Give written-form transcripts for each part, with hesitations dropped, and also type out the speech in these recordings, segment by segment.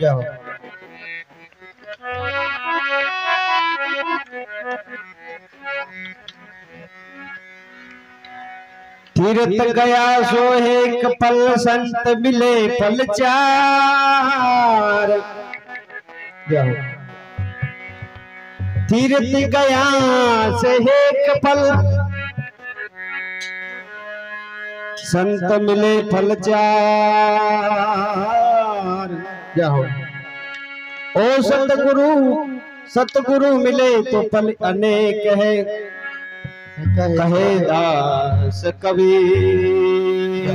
जाओ। तीर्थ गया सो एक पल संत मिले पल चार। जाओ। तीर्थ गया से एक पल संत मिले फल चार। जाओ। ओ सतगुरु मिले तो फल अनेक है, कहे दास कबीर।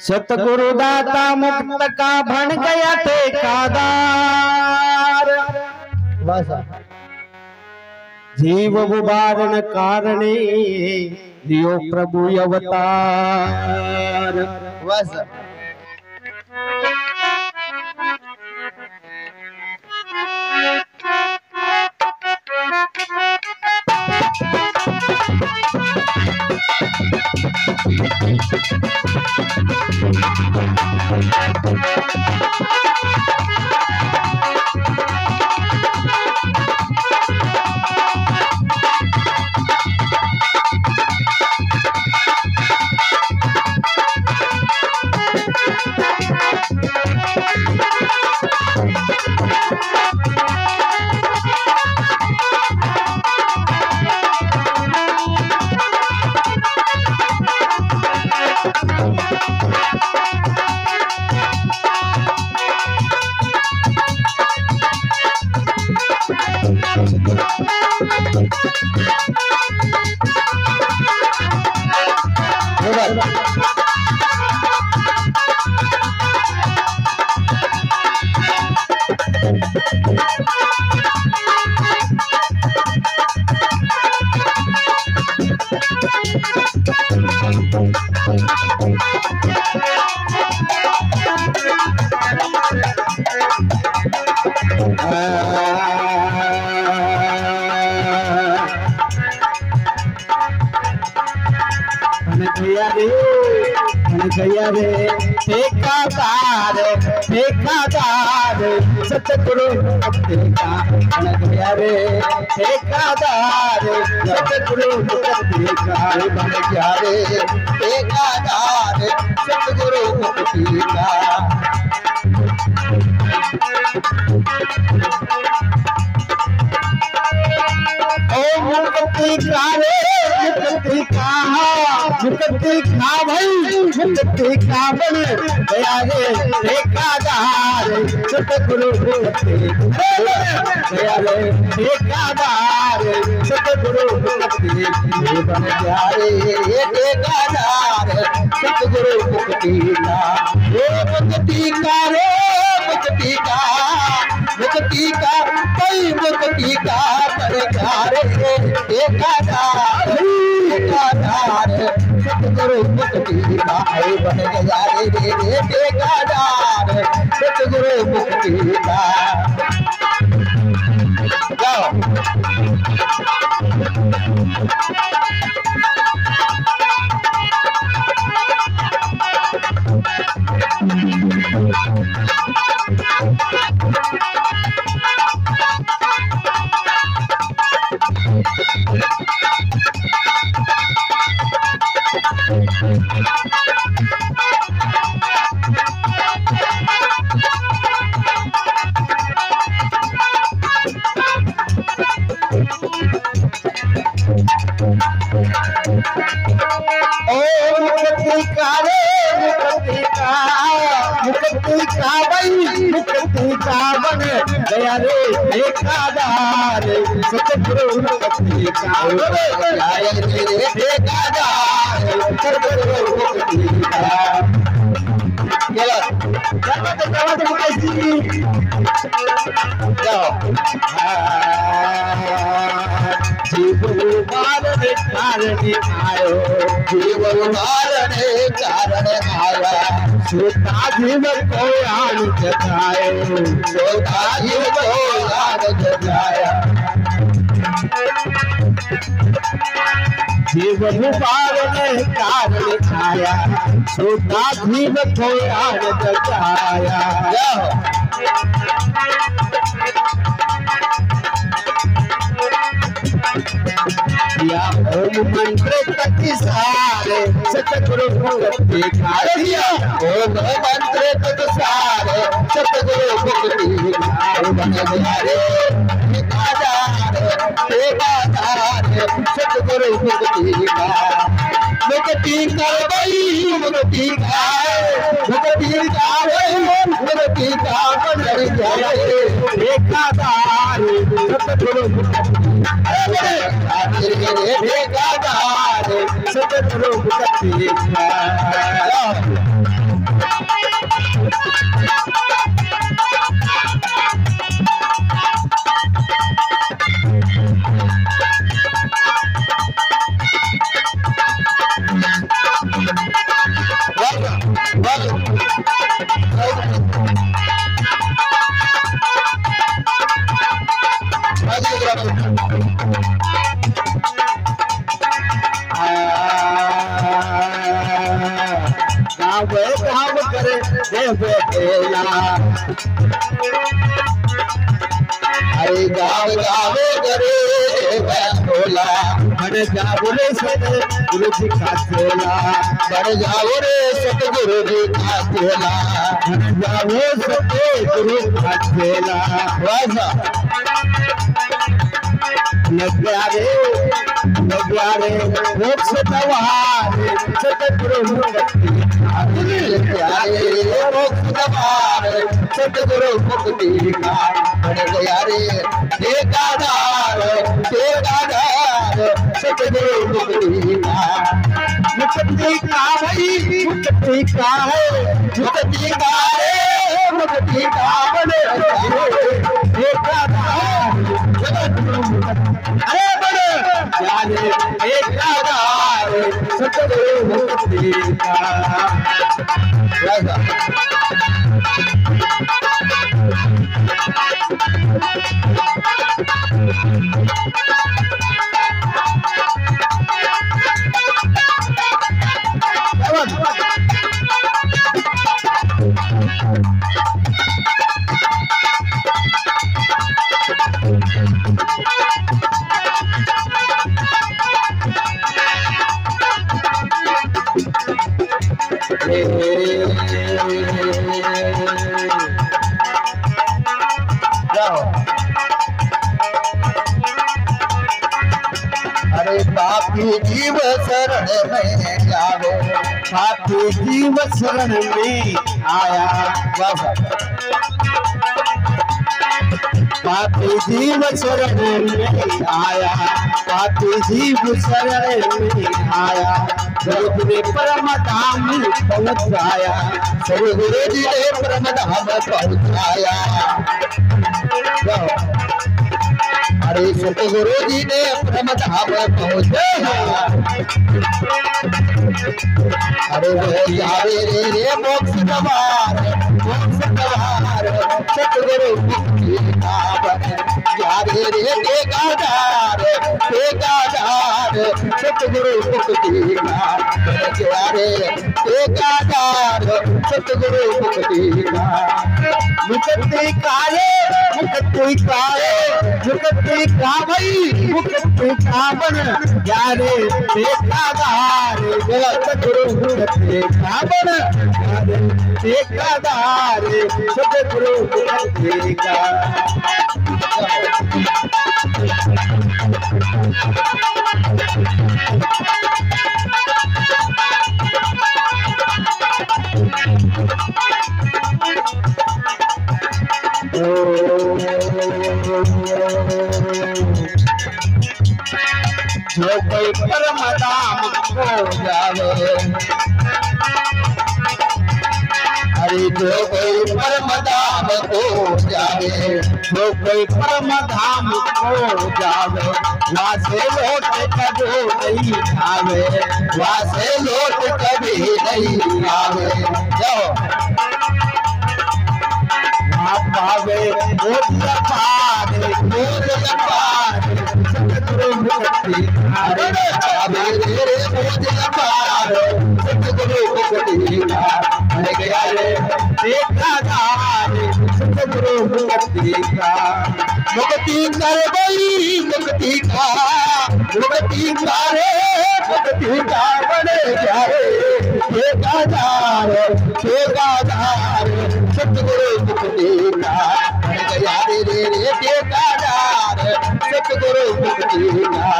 सतगुरु दाता मुक्त का बन गया ठेकादार। जीव उबारण कारणे दियो प्रभु अवतार। गया रे ठेकादार ठेकादार सतगुरु का बन गया रे ठेकादार सतगुरु का बन गया रे ठेकादार सतगुरु का। ओ मुक्ति का रे मुक्ति का भाई मुक्ति का बन गया रे ठेकादार सतगुरु गया रे ठेकादार सतगुरु बन गया रे ठेकादार सतगुरु मुक्ति का। रे मुक्ति का रे मुक्ति का कई मुक्ति का बन गया रे ठेकादार सतगुरु मुक्ति का बन गया रे ठेकादार सतगुरु मुक्ति का। जाओ। मुक्ति का बन गया रे ठेकादार सतगुरु मुक्ति का ठेकादार सतगुरु मुक्ति का। जीव मारने कारण आयो जीव मारने कारण आया सोता जीव को आन जगाए सोता जीव को आन जगाया। जीव गुबार ने कारण आया सोता जीव को आनंद आया या ओम मंत्र तक सारे सतगुरु मुक्ति दिया ओम मंत्र तक सारे सतगुरु मुक्ति बन गया रे सतगुरु मुक्ति का मुक्ति कर भाई मुक्ति का मुक्ति का बन गया एकाधार सतगुरु सतगुरु मुक्ति काम करे अरे गाव गावे करे बोला बड़ जाओ रे सतगुरु जी का चेला बड़ जाओ रे सतगुरु जी का चेला बड़ जाओ सतगुरु का चेला वाजा नग्यारे मोक्ष दवारे सतगुरु मुक्ति मोक्ष दवारे सतगुरु मुक्ति का बन गया रे एकाधार सतगुरु मुक्ति का मुक्ति का भाई मुक्ति का है मुक्ति का है मुक्ति का बन एकाधार अरे बड़े जाने एकाधार सतगुरु मुक्ति का अरे पापी जीव शरण में जावे पापी जीव शरण में आया पापी जीव शरण में आया पापी जीव शरण में आया सतगुरु परम धाम पहुंचाया सतगुरु जी ने परम धाम पहुंचाया अरे सतगुरु जी ने परम धाम पहुंचाया अरे यारे रे मोक्ष द्वार सतगुरु मुक्ति का यारे रे एकाधार सतगुरु मुक्ति का यारे एकाधार सतगुरु मुक्ति का मुक्ति काले मुक्ति काले मुक्ति का भाई मुक्ति का बन यारे एकाधार सतगुरु मुक्ति का बन यारे एकाधार सतगुरु मुक्ति का जो कोई परम धाम को जावे अरे जो कोई परम धाम को जावे जो कोई परम धाम को जावे वहाँ से लौट कभी नहीं आवे वहाँ से लौट कभी नहीं आवे जाओ पावे सतगुरु मुक्ति अरे पावे ठेकेदार सतगुरु मुक्ति का। मुक्ति कर गई मुक्ति का बने जाए ठेकेदार सतगुरु मुक्ति का बन गया रे ठेकेदार सतगुरु मुक्ति का।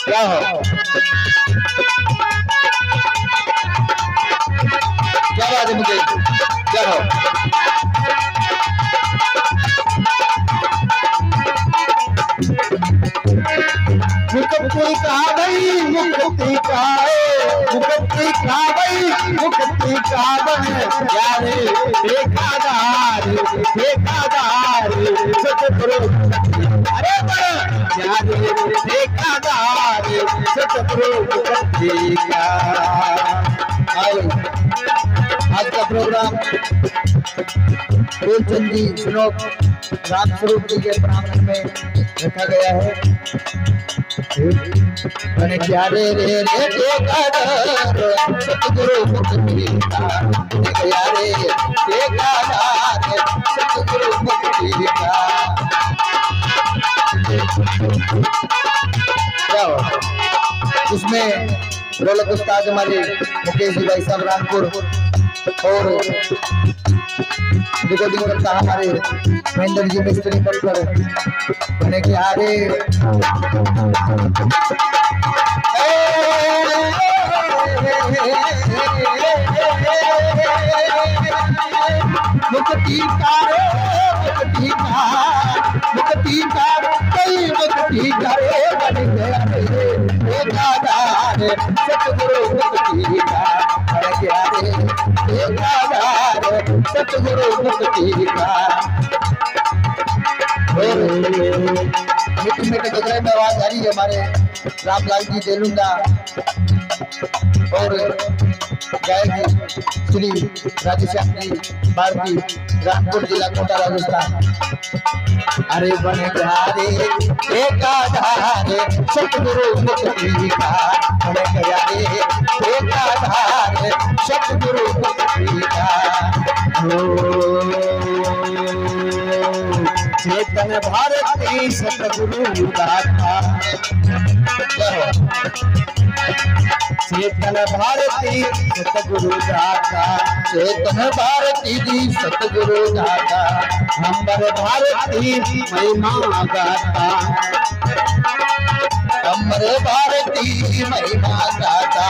क्या हो क्या बात है मुझे क्या हो मुक्ति का भाई मुक्ति का बने यारे ठेकेदार सतगुरु अरे यारे ठेकेदार सतगुरु मुक्ति का। आज का प्रोग्राम फूलचंद जी श्लोक राम स्वरूप जी के प्रांगण में रखा गया है। बने प्यारे रे ठेकेदार सतगुरु मुक्ति का बने प्यारे ठेकेदार सतगुरु मुक्ति का। इसमें रोलक उस्ताद हमारे मुकेश जी भाई साहब रामपुर और रिकॉर्डिंग करता हमारे महेंद्र जी मिस्त्री पर बने के आरे मुक्ति का बन गया ठेकेदार सतगुरु मुक्ति का बन गया ठेकेदार सतगुरु मुक्ति का। मिट्टी में गगरे में आवाज आ रही है हमारे रामलाल जी देलुंगा और गायक श्री राजेश्याम जी भारती रामपुर जिला कोटा राजस्थान। अरे बने प्यारे ठेकेदार सतगुरु मुक्ति का बने प्यारे ठेकेदार सतगुरु मुक्ति का। चेतन भारती सतगुरु दाता चेतन भारती सतगुरु दाता चेतन भारती जी सतगुरु दाता नंबर भारती महिमा गाता नंबर भारती महिमा गाता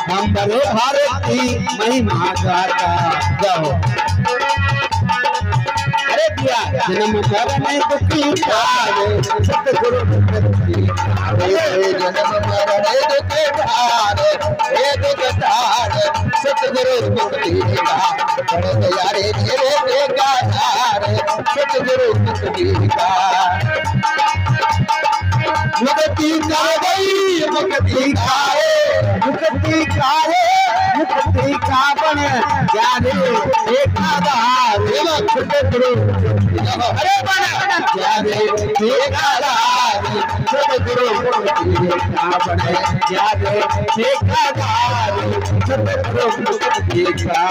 नंबर भारती महिमा गाता। जाओ अरे दिया जन्म मरने दुखी ठारे सतगुरु मुक्ति जन्म मरने दुखी ठारे सतगुरु मुक्ति का बड़े यारे मेरे ठेकेदार सतगुरु मुक्ति का। मुक्ति कर गई मुक्ति का बन जाने ठेकेदार सतगुरु अरे बन जाने ठेकेदार सतगुरु मुक्ति का बन जाने ठेकेदार सतगुरु मुक्ति का।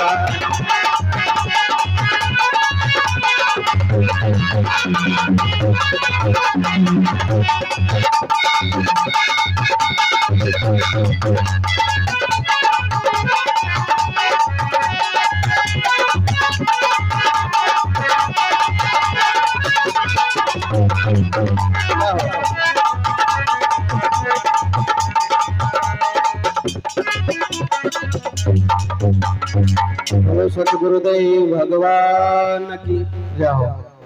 सतगुरुदेव भगवान की जय हो।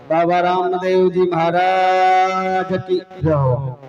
बाबा रामदेव जी महाराज की जय हो।